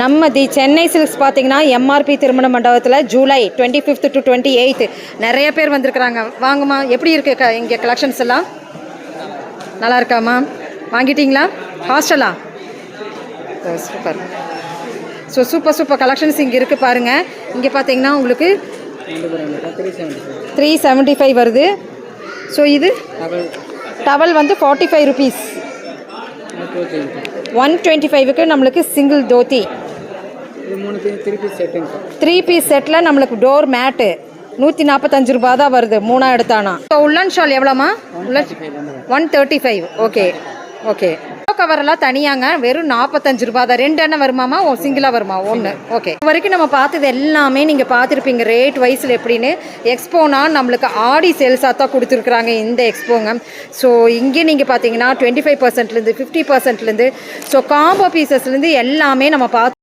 நம்ம தி சென்னை சில்க்ஸ் பார்த்தீங்கன்னா எம்ஆர்பி திருமண மண்டபத்தில் ஜூலை 25th to 28th நிறைய பேர் வந்திருக்கிறாங்க. வாங்கம்மா, எப்படி இருக்கு இங்கே கலெக்ஷன்ஸ் எல்லாம்? நல்லா இருக்காம்மா? வாங்கிட்டீங்களா? ஹாஸ்டலா? சூப்பர். ஸோ சூப்பர் கலெக்ஷன்ஸ் இங்கே இருக்குது பாருங்கள். இங்கே பார்த்தீங்கன்னா உங்களுக்கு 375 வருது. ஸோ இது டவல் வந்து 45 rupees. 125க்கு நம்மளுக்கு சிங்கிள் தோத்தி. 3 பீஸ் செட்டில் நம்மளுக்கு டோர் மேட்டு 145 ரூபா தான் வருது 3 எடுத்தானா. ஸோ உள்ளன் ஷால் எவ்வளோமா? 135. ஓகே. கவரெல்லாம் தனியாங்க வெறும் 45 ரூபா தான். 2 எண்ணெய் வருமாமா? சிங்கிளாக வருமா? 1. ஓகே. வரைக்கும் நம்ம பார்த்தது எல்லாமே நீங்கள் பார்த்துருப்பீங்க ரேட் வைஸில் எப்படின்னு. எக்ஸ்போனா நம்மளுக்கு ஆடி சேல்ஸாக தான் கொடுத்துருக்குறாங்க இந்த எக்ஸ்போங்க. ஸோ இங்கே நீங்கள் பார்த்தீங்கன்னா 25%லேருந்து 50%லேருந்து ஸோ காம்போ பீசஸ்லேருந்து எல்லாமே நம்ம பார்த்து